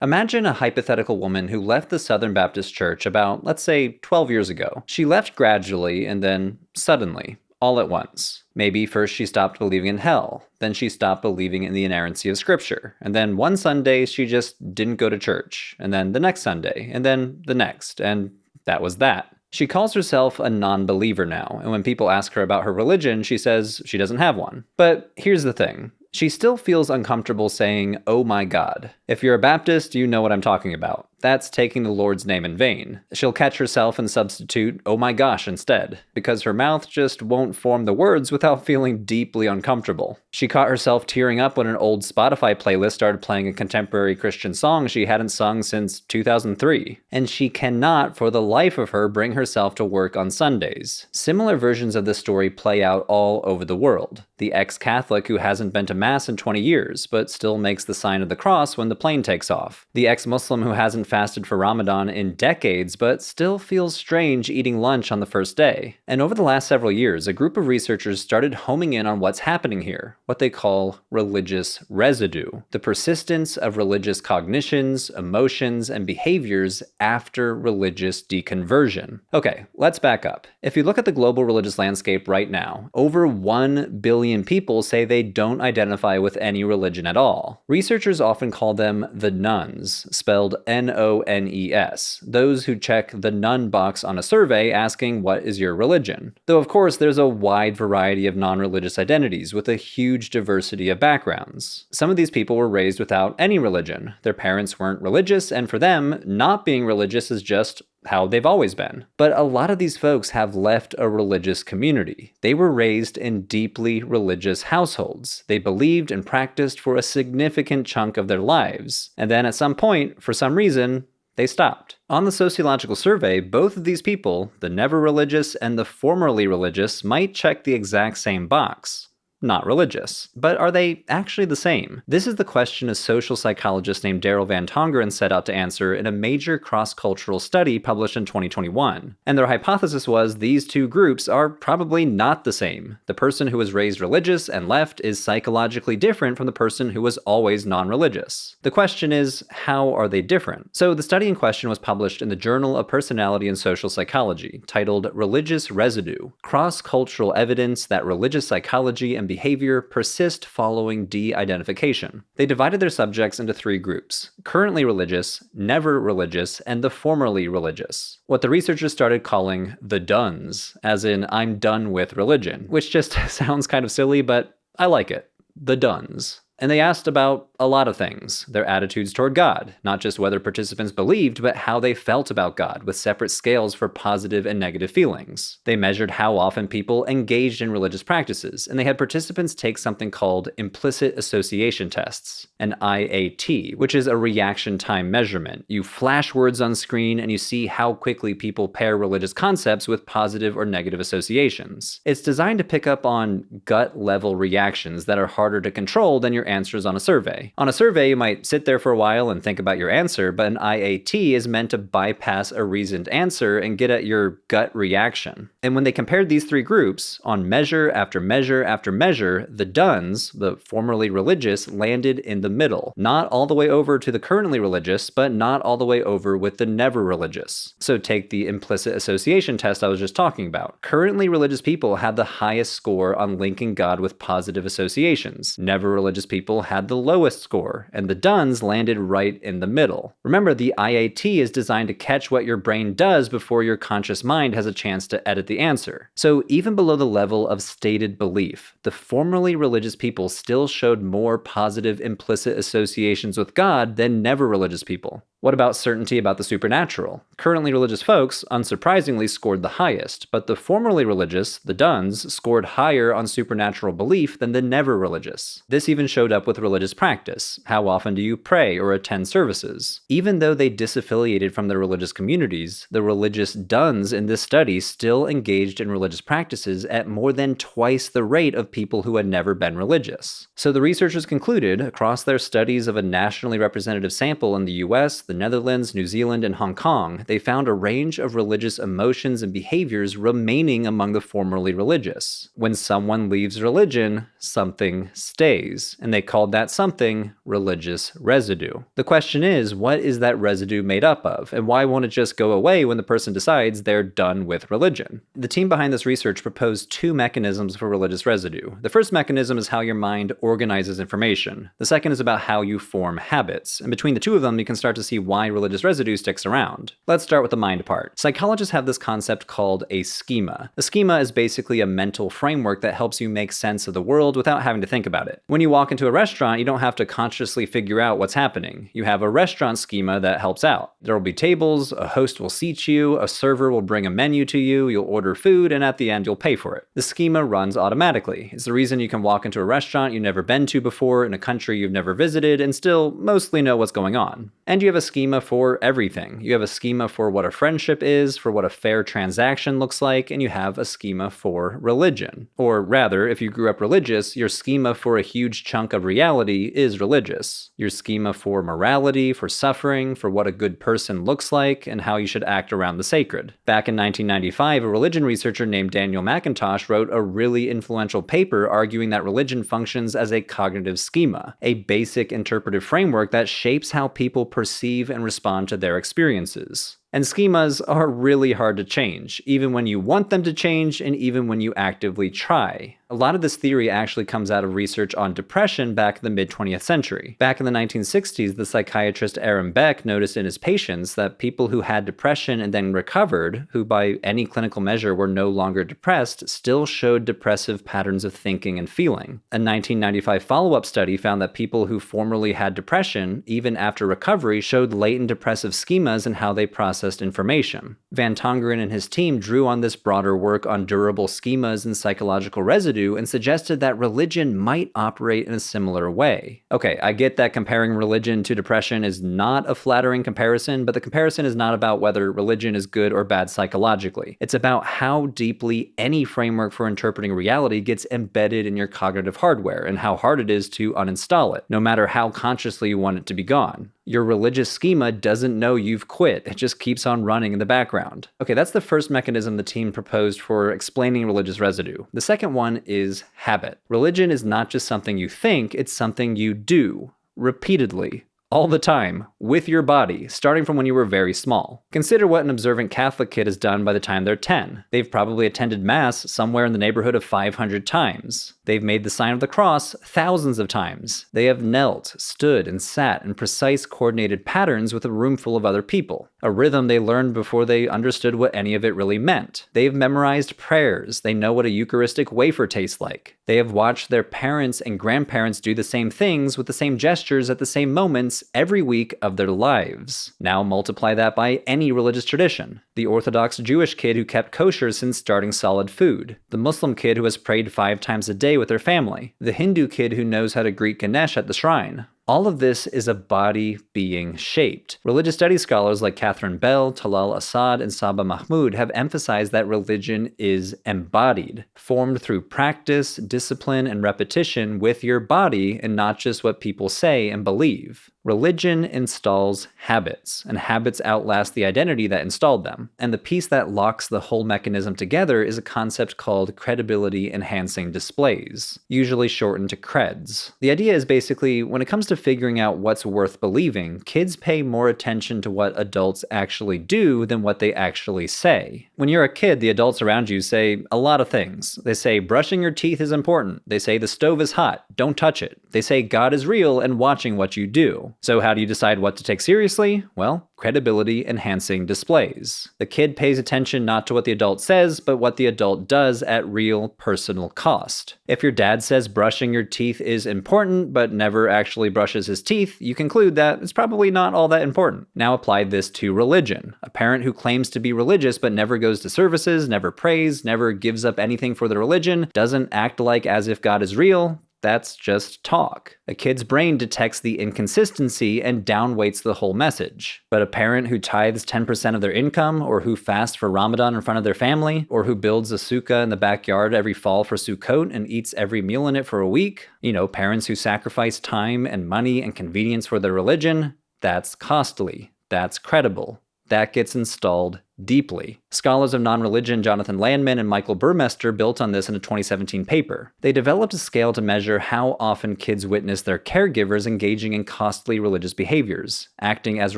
Imagine a hypothetical woman who left the Southern Baptist Church about, let's say, 12 years ago. She left gradually and then suddenly, all at once. Maybe first she stopped believing in hell, then she stopped believing in the inerrancy of Scripture, and then one Sunday she just didn't go to church, and then the next Sunday, and then the next, and that was that. She calls herself a non-believer now, and when people ask her about her religion, she says she doesn't have one. But here's the thing. She still feels uncomfortable saying, "Oh my God." If you're a Baptist, you know what I'm talking about. That's taking the Lord's name in vain. She'll catch herself and substitute, "oh my gosh," instead, because her mouth just won't form the words without feeling deeply uncomfortable. She caught herself tearing up when an old Spotify playlist started playing a contemporary Christian song she hadn't sung since 2003. And she cannot, for the life of her, bring herself to work on Sundays. Similar versions of this story play out all over the world. The ex-Catholic who hasn't been to Mass in 20 years, but still makes the sign of the cross when the plane takes off. The ex-Muslim who hasn't fasted for Ramadan in decades, but still feels strange eating lunch on the first day. And over the last several years, a group of researchers started homing in on what's happening here, what they call religious residue, the persistence of religious cognitions, emotions, and behaviors after religious deconversion. Okay, let's back up. If you look at the global religious landscape right now, over 1 billion people say they don't identify with any religion at all. Researchers often call them the nones, spelled N-O-N-E-S, those who check the none box on a survey asking, "What is your religion?" Though of course there's a wide variety of non-religious identities with a huge diversity of backgrounds. Some of these people were raised without any religion. Their parents weren't religious, and for them, not being religious is just how they've always been. But a lot of these folks have left a religious community. They were raised in deeply religious households. They believed and practiced for a significant chunk of their lives. And then at some point, for some reason, they stopped. On the sociological survey, both of these people, the never religious and the formerly religious, might check the exact same box. Not religious. But are they actually the same? This is the question a social psychologist named Daryl Van Tongeren set out to answer in a major cross-cultural study published in 2021. And their hypothesis was these two groups are probably not the same. The person who was raised religious and left is psychologically different from the person who was always non-religious. The question is, how are they different? So the study in question was published in the Journal of Personality and Social Psychology, titled Religious Residue: Cross-Cultural Evidence that Religious Psychology and Behavior persist following de-identification. They divided their subjects into 3 groups: currently religious, never religious, and the formerly religious. What the researchers started calling the dones, as in I'm done with religion, which just sounds kind of silly, but I like it. The dones. And they asked about a lot of things. Their attitudes toward God, not just whether participants believed, but how they felt about God, with separate scales for positive and negative feelings. They measured how often people engaged in religious practices, and they had participants take something called implicit association tests, an IAT, which is a reaction time measurement. You flash words on screen and you see how quickly people pair religious concepts with positive or negative associations. It's designed to pick up on gut-level reactions that are harder to control than your answers on a survey. On a survey, you might sit there for a while and think about your answer, but an IAT is meant to bypass a reasoned answer and get at your gut reaction. And when they compared these 3 groups, on measure after measure after measure, the dones, the formerly religious, landed in the middle. Not all the way over to the currently religious, but not all the way over with the never religious. So take the implicit association test I was just talking about. Currently religious people had the highest score on linking God with positive associations. Never religious people had the lowest score, and the dones landed right in the middle. Remember, the IAT is designed to catch what your brain does before your conscious mind has a chance to edit the answer. So even below the level of stated belief, the formerly religious people still showed more positive implicit associations with God than never religious people. What about certainty about the supernatural? Currently religious folks, unsurprisingly, scored the highest, but the formerly religious, the dones, scored higher on supernatural belief than the never religious. This even showed up with religious practice. How often do you pray or attend services? Even though they disaffiliated from their religious communities, the religious dones in this study still engaged in religious practices at more than twice the rate of people who had never been religious. So the researchers concluded, across their studies of a nationally representative sample in the US, the Netherlands, New Zealand, and Hong Kong, they found a range of religious emotions and behaviors remaining among the formerly religious. When someone leaves religion, something stays, and they called that something religious residue. The question is, what is that residue made up of, and why won't it just go away when the person decides they're done with religion? The team behind this research proposed two mechanisms for religious residue. The first mechanism is how your mind organizes information. The second is about how you form habits, and between the two of them, you can start to see why religious residue sticks around. Let's start with the mind part. Psychologists have this concept called a schema. A schema is basically a mental framework that helps you make sense of the world without having to think about it. When you walk into a restaurant, you don't have to consciously figure out what's happening. You have a restaurant schema that helps out. There will be tables, a host will seat you, a server will bring a menu to you, you'll order food, and at the end you'll pay for it. The schema runs automatically. It's the reason you can walk into a restaurant you've never been to before in a country you've never visited and still mostly know what's going on. And you have a schema for everything. You have a schema for what a friendship is, for what a fair transaction looks like, and you have a schema for religion. Or rather, if you grew up religious, your schema for a huge chunk of reality is religious. Your schema for morality, for suffering, for what a good person looks like, and how you should act around the sacred. Back in 1995, a religion researcher named Daniel McIntosh wrote a really influential paper arguing that religion functions as a cognitive schema, a basic interpretive framework that shapes how people perceive and respond to their experiences. And schemas are really hard to change, even when you want them to change and even when you actively try. A lot of this theory actually comes out of research on depression back in the mid-20th century. Back in the 1960s, the psychiatrist Aaron Beck noticed in his patients that people who had depression and then recovered, who by any clinical measure were no longer depressed, still showed depressive patterns of thinking and feeling. A 1995 follow-up study found that people who formerly had depression, even after recovery, showed latent depressive schemas in how they processed information. Van Tongeren and his team drew on this broader work on durable schemas and psychological residue and suggested that religion might operate in a similar way. Okay, I get that comparing religion to depression is not a flattering comparison, but the comparison is not about whether religion is good or bad psychologically. It's about how deeply any framework for interpreting reality gets embedded in your cognitive hardware and how hard it is to uninstall it, no matter how consciously you want it to be gone. Your religious schema doesn't know you've quit. It just keeps on running in the background. Okay, that's the first mechanism the team proposed for explaining religious residue. The second one is habit. Religion is not just something you think, it's something you do, repeatedly, all the time, with your body, starting from when you were very small. Consider what an observant Catholic kid has done by the time they're 10. They've probably attended Mass somewhere in the neighborhood of 500 times. They've made the sign of the cross thousands of times. They have knelt, stood, and sat in precise coordinated patterns with a room full of other people. A rhythm they learned before they understood what any of it really meant. They've memorized prayers. They know what a Eucharistic wafer tastes like. They have watched their parents and grandparents do the same things with the same gestures at the same moments every week of their lives. Now multiply that by any religious tradition. The Orthodox Jewish kid who kept kosher since starting solid food. The Muslim kid who has prayed 5 times a day with their family. The Hindu kid who knows how to greet Ganesh at the shrine. All of this is a body being shaped. Religious studies scholars like Catherine Bell, Talal Asad, and Saba Mahmood have emphasized that religion is embodied, formed through practice, discipline, and repetition with your body and not just what people say and believe. Religion installs habits, and habits outlast the identity that installed them. And the piece that locks the whole mechanism together is a concept called credibility-enhancing displays, usually shortened to creds. The idea is basically, when it comes to figuring out what's worth believing, kids pay more attention to what adults actually do than what they actually say. When you're a kid, the adults around you say a lot of things. They say brushing your teeth is important. They say the stove is hot, don't touch it. They say God is real and watching what you do. So how do you decide what to take seriously? Well, credibility-enhancing displays. The kid pays attention not to what the adult says, but what the adult does at real personal cost. If your dad says brushing your teeth is important, but never actually brushes his teeth, you conclude that it's probably not all that important. Now apply this to religion. A parent who claims to be religious but never goes to services, never prays, never gives up anything for the religion, doesn't act like as if God is real, that's just talk. A kid's brain detects the inconsistency and downweights the whole message. But a parent who tithes 10% of their income, or who fasts for Ramadan in front of their family, or who builds a sukkah in the backyard every fall for Sukkot and eats every meal in it for a week, parents who sacrifice time and money and convenience for their religion, that's costly. That's credible. That gets installed deeply. Scholars of non-religion Jonathan Landman and Michael Burmester built on this in a 2017 paper. They developed a scale to measure how often kids witness their caregivers engaging in costly religious behaviors, acting as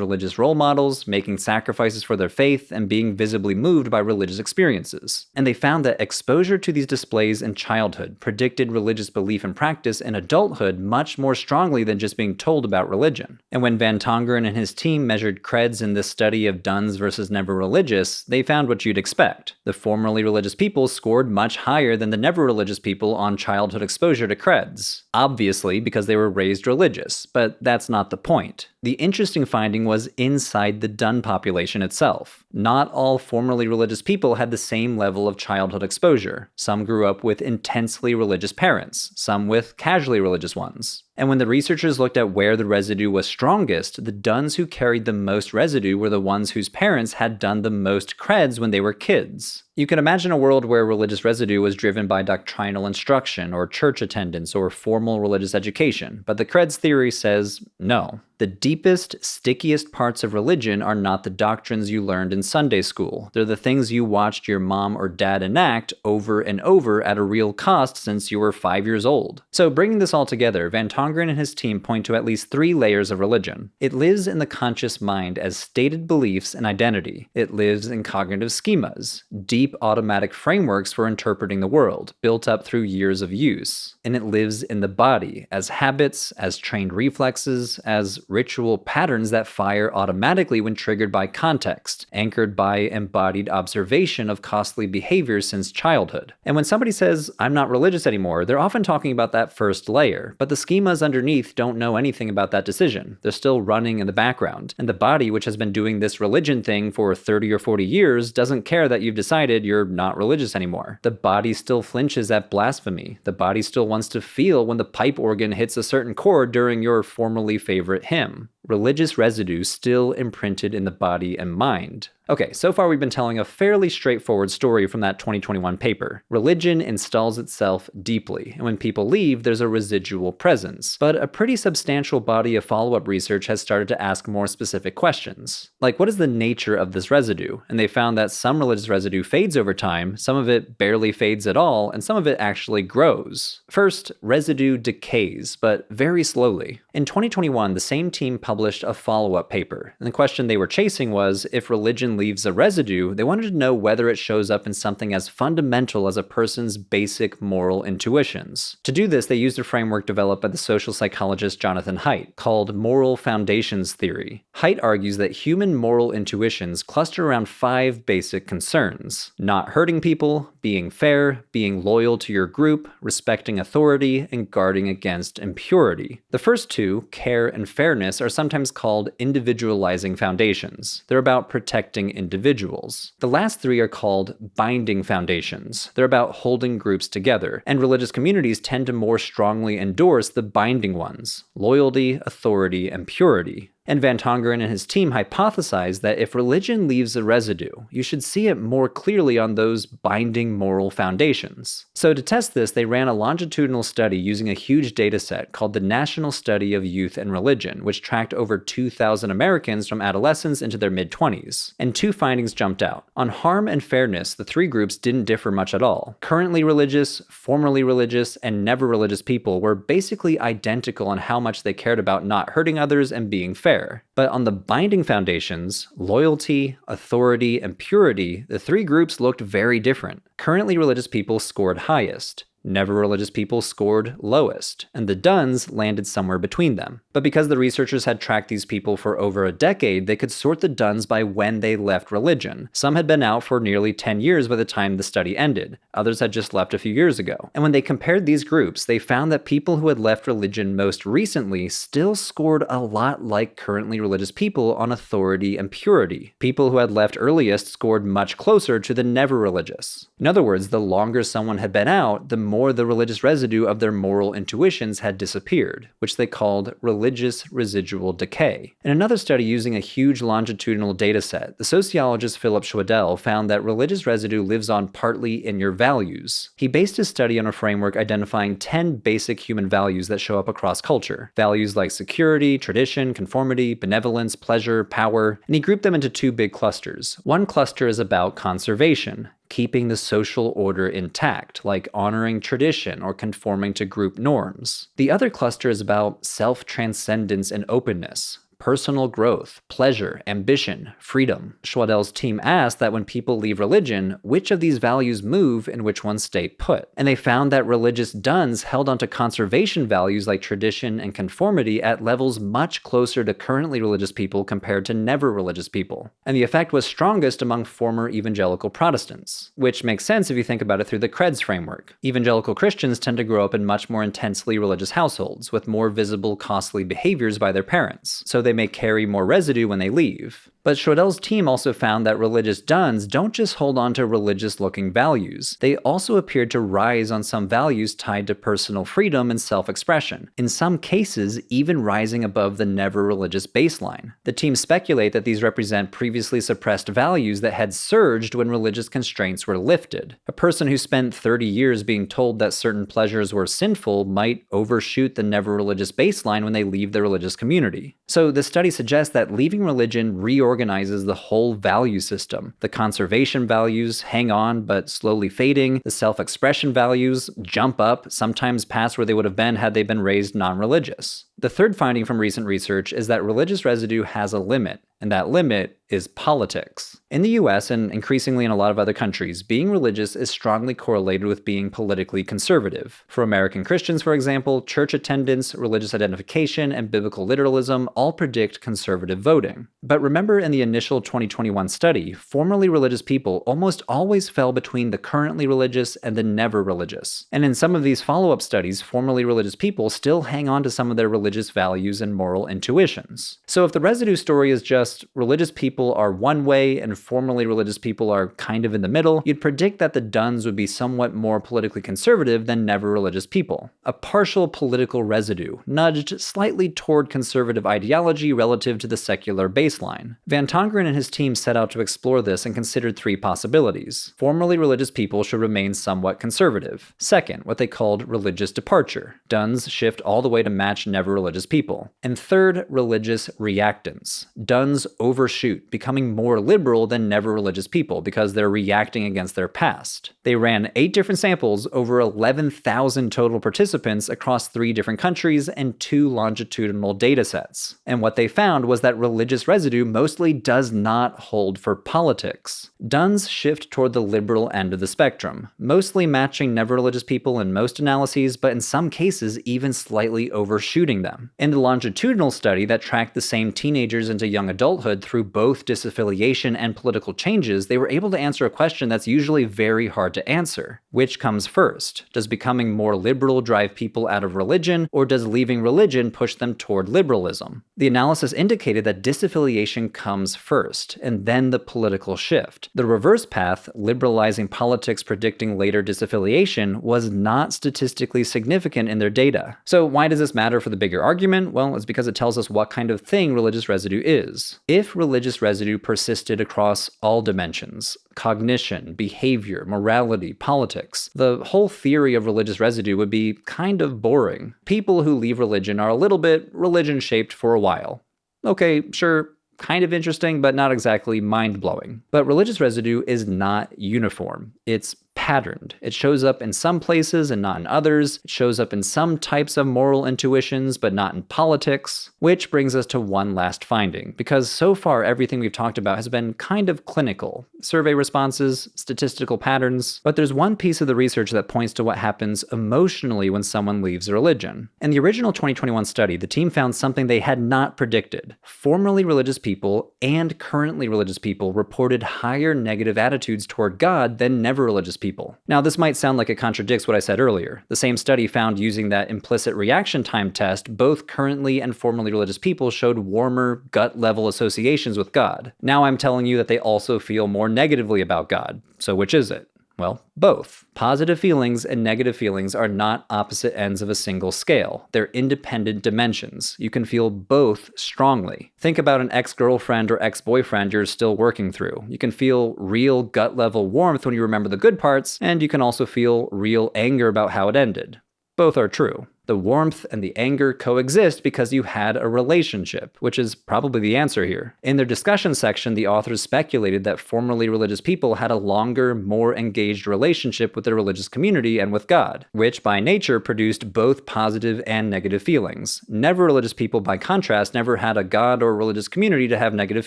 religious role models, making sacrifices for their faith, and being visibly moved by religious experiences. And they found that exposure to these displays in childhood predicted religious belief and practice in adulthood much more strongly than just being told about religion. And when Van Tongeren and his team measured creds in this study of Duns versus never religious, they found what you'd expect. The formerly religious people scored much higher than the never religious people on childhood exposure to creds. Obviously, because they were raised religious, but that's not the point. The interesting finding was inside the Dun population itself. Not all formerly religious people had the same level of childhood exposure. Some grew up with intensely religious parents, some with casually religious ones. And when the researchers looked at where the residue was strongest, the Duns who carried the most residue were the ones whose parents had done the most creds when they were kids. You can imagine a world where religious residue was driven by doctrinal instruction or church attendance or formal religious education, but the creds theory says no. The deepest, stickiest parts of religion are not the doctrines you learned in Sunday school. They're the things you watched your mom or dad enact over and over at a real cost since you were 5 years old. So bringing this all together, Van Tongeren and his team point to at least 3 layers of religion. It lives in the conscious mind as stated beliefs and identity. It lives in cognitive schemas, deep automatic frameworks for interpreting the world, built up through years of use. And it lives in the body as habits, as trained reflexes, as ritual patterns that fire automatically when triggered by context, anchored by embodied observation of costly behaviors since childhood. And when somebody says, "I'm not religious anymore," they're often talking about that first layer, but the schemas underneath don't know anything about that decision. They're still running in the background. And the body, which has been doing this religion thing for 30 or 40 years, doesn't care that you've decided you're not religious anymore. The body still flinches at blasphemy. The body still wants to feel when the pipe organ hits a certain chord during your formerly favorite hymn. Religious residue still imprinted in the body and mind. Okay, so far we've been telling a fairly straightforward story from that 2021 paper. Religion installs itself deeply, and when people leave, there's a residual presence. But a pretty substantial body of follow-up research has started to ask more specific questions. Like, what is the nature of this residue? And they found that some religious residue fades over time, some of it barely fades at all, and some of it actually grows. First, residue decays, but very slowly. In 2021, the same team published a follow-up paper, and the question they were chasing was, if religion leaves a residue, they wanted to know whether it shows up in something as fundamental as a person's basic moral intuitions. To do this, they used a framework developed by the social psychologist Jonathan Haidt, called moral foundations theory. Haidt argues that human moral intuitions cluster around 5 basic concerns: not hurting people, being fair, being loyal to your group, respecting authority, and guarding against impurity. The first 2, care and fairness, are sometimes called individualizing foundations. They're about protecting individuals. The last 3 are called binding foundations. They're about holding groups together, and religious communities tend to more strongly endorse the binding ones: loyalty, authority, and purity. And Van Tongeren and his team hypothesized that if religion leaves a residue, you should see it more clearly on those binding moral foundations. So to test this, they ran a longitudinal study using a huge data set called the National Study of Youth and Religion, which tracked over 2,000 Americans from adolescence into their mid-20s. And 2 findings jumped out. On harm and fairness, the 3 groups didn't differ much at all. Currently religious, formerly religious, and never religious people were basically identical on how much they cared about not hurting others and being fair. But on the binding foundations, loyalty, authority, and purity, the 3 groups looked very different. Currently religious people scored highest. Never religious people scored lowest, and the Duns landed somewhere between them. But because the researchers had tracked these people for over a decade, they could sort the Duns by when they left religion. Some had been out for nearly 10 years by the time the study ended. Others had just left a few years ago. And when they compared these groups, they found that people who had left religion most recently still scored a lot like currently religious people on authority and purity. People who had left earliest scored much closer to the never religious. In other words, the longer someone had been out, the more the religious residue of their moral intuitions had disappeared, which they called religious residual decay. In another study using a huge longitudinal dataset, the sociologist Philip Schwadel found that religious residue lives on partly in your values. He based his study on a framework identifying 10 basic human values that show up across culture. Values like security, tradition, conformity, benevolence, pleasure, power, and he grouped them into two big clusters. One cluster is about conservation, keeping the social order intact, like honoring tradition or conforming to group norms. The other cluster is about self-transcendence and openness, personal growth, pleasure, ambition, freedom. Schwadel's team asked that when people leave religion, which of these values move and which ones stay put. And they found that religious duns held onto conservation values like tradition and conformity at levels much closer to currently religious people compared to never religious people. And the effect was strongest among former evangelical Protestants, which makes sense if you think about it through the Creds framework. Evangelical Christians tend to grow up in much more intensely religious households with more visible, costly behaviors by their parents, so they may carry more residue when they leave. But Schwadel's team also found that religious duns don't just hold on to religious-looking values. They also appeared to rise on some values tied to personal freedom and self-expression, in some cases even rising above the never-religious baseline. The team speculate that these represent previously suppressed values that had surged when religious constraints were lifted. A person who spent 30 years being told that certain pleasures were sinful might overshoot the never-religious baseline when they leave the religious community. So the study suggests that leaving religion reorganizes the whole value system. The conservation values hang on but slowly fading. The self-expression values jump up, sometimes past where they would have been had they been raised non-religious. The third finding from recent research is that religious residue has a limit, and that limit is politics. In the US, and increasingly in a lot of other countries, being religious is strongly correlated with being politically conservative. For American Christians, for example, church attendance, religious identification, and biblical literalism all predict conservative voting. But remember in the initial 2021 study, formerly religious people almost always fell between the currently religious and the never religious. And in some of these follow-up studies, formerly religious people still hang on to some of their religious values and moral intuitions. So if the residue story is just religious people are one way and formerly religious people are kind of in the middle, you'd predict that the duns would be somewhat more politically conservative than never religious people. A partial political residue, nudged slightly toward conservative ideology relative to the secular baseline. Van Tongeren and his team set out to explore this and considered three possibilities. Formerly religious people should remain somewhat conservative. Second, what they called religious departure. Duns shift all the way to match never religious people. And third, religious reactance. Duns overshoot, becoming more liberal than never religious people because they're reacting against their past. They ran 8 different samples, over 11,000 total participants across 3 different countries and 2 longitudinal datasets. And what they found was that religious residue mostly does not hold for politics. Duns shift toward the liberal end of the spectrum, mostly matching never religious people in most analyses, but in some cases even slightly overshooting them. In the longitudinal study that tracked the same teenagers into young adulthood through both disaffiliation and political changes, they were able to answer a question that's usually very hard to answer. Which comes first? Does becoming more liberal drive people out of religion, or does leaving religion push them toward liberalism? The analysis indicated that disaffiliation comes first, and then the political shift. The reverse path, liberalizing politics predicting later disaffiliation, was not statistically significant in their data. So why does this matter for the bigger argument? Well, it's because it tells us what kind of thing religious residue is. If religious residue persisted across all dimensions, cognition, behavior, morality, politics, the whole theory of religious residue would be kind of boring. People who leave religion are a little bit religion-shaped for a while. Okay, sure, kind of interesting, but not exactly mind-blowing. But religious residue is not uniform. It's patterned. It shows up in some places and not in others. It shows up in some types of moral intuitions, but not in politics. Which brings us to one last finding, because so far everything we've talked about has been kind of clinical. Survey responses, statistical patterns, but there's one piece of the research that points to what happens emotionally when someone leaves a religion. In the original 2021 study, the team found something they had not predicted. Formerly religious people and currently religious people reported higher negative attitudes toward God than never religious people. Now, this might sound like it contradicts what I said earlier. The same study found using that implicit reaction time test, both currently and formerly religious people showed warmer, gut-level associations with God. Now I'm telling you that they also feel more negatively about God. So which is it? Well, both. Positive feelings and negative feelings are not opposite ends of a single scale. They're independent dimensions. You can feel both strongly. Think about an ex-girlfriend or ex-boyfriend you're still working through. You can feel real gut-level warmth when you remember the good parts, and you can also feel real anger about how it ended. Both are true. The warmth and the anger coexist because you had a relationship, which is probably the answer here. In their discussion section, the authors speculated that formerly religious people had a longer, more engaged relationship with their religious community and with God, which by nature produced both positive and negative feelings. Never religious people, by contrast, never had a God or religious community to have negative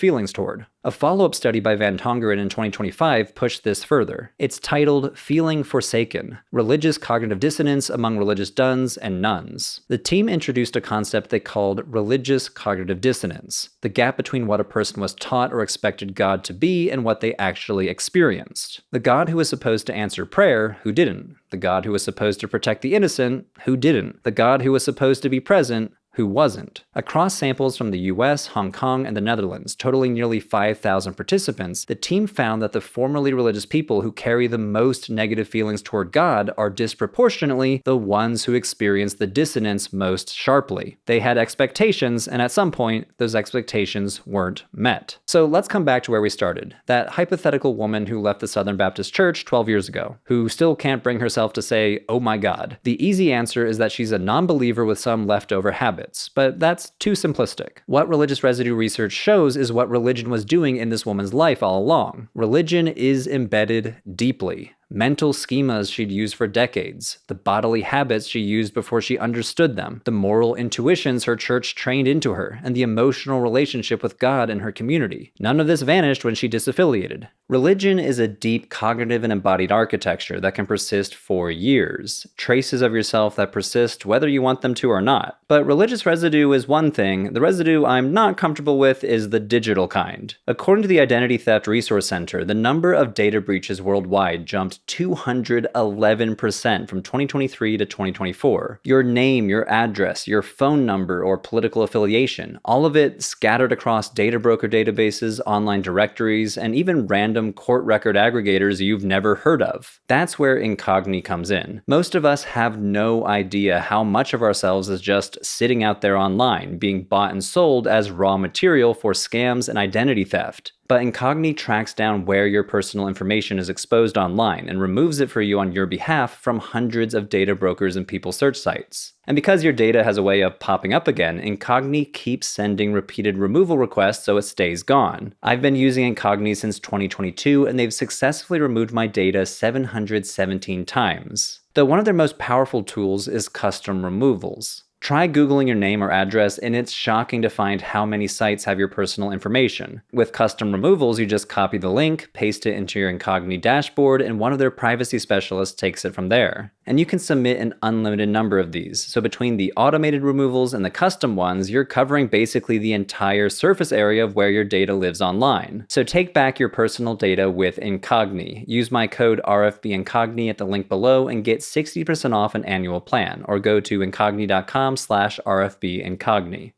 feelings toward. A follow-up study by Van Tongeren in 2025 pushed this further. It's titled Feeling Forsaken: Religious Cognitive Dissonance Among Religious Duns and Nuns. The team introduced a concept they called religious cognitive dissonance, the gap between what a person was taught or expected God to be and what they actually experienced. The God who was supposed to answer prayer, who didn't. The God who was supposed to protect the innocent, who didn't. The God who was supposed to be present, who wasn't. Across samples from the US, Hong Kong, and the Netherlands, totaling nearly 5,000 participants, the team found that the formerly religious people who carry the most negative feelings toward God are disproportionately the ones who experience the dissonance most sharply. They had expectations, and at some point, those expectations weren't met. So let's come back to where we started. That hypothetical woman who left the Southern Baptist Church 12 years ago, who still can't bring herself to say, "Oh my God." The easy answer is that she's a non-believer with some leftover habits. But that's too simplistic. What religious residue research shows is what religion was doing in this woman's life all along. Religion is embedded deeply. Mental schemas she'd used for decades, the bodily habits she used before she understood them, the moral intuitions her church trained into her, and the emotional relationship with God and her community. None of this vanished when she disaffiliated. Religion is a deep cognitive and embodied architecture that can persist for years. Traces of yourself that persist whether you want them to or not. But religious residue is one thing. The residue I'm not comfortable with is the digital kind. According to the Identity Theft Resource Center, the number of data breaches worldwide jumped 211% from 2023 to 2024. Your name, your address, your phone number, or political affiliation, all of it scattered across data broker databases, online directories, and even random court record aggregators you've never heard of. That's where Incogni comes in. Most of us have no idea how much of ourselves is just sitting out there online, being bought and sold as raw material for scams and identity theft. But Incogni tracks down where your personal information is exposed online and removes it for you on your behalf from hundreds of data brokers and people search sites. And because your data has a way of popping up again, Incogni keeps sending repeated removal requests so it stays gone. I've been using Incogni since 2022, and they've successfully removed my data 717 times. Though one of their most powerful tools is custom removals. Try Googling your name or address, and it's shocking to find how many sites have your personal information. With custom removals, you just copy the link, paste it into your Incogni dashboard, and one of their privacy specialists takes it from there. And you can submit an unlimited number of these. So between the automated removals and the custom ones, you're covering basically the entire surface area of where your data lives online. So take back your personal data with Incogni. Use my code RFBIncogni at the link below and get 60% off an annual plan, or go to incogni.com/RFBIncogni.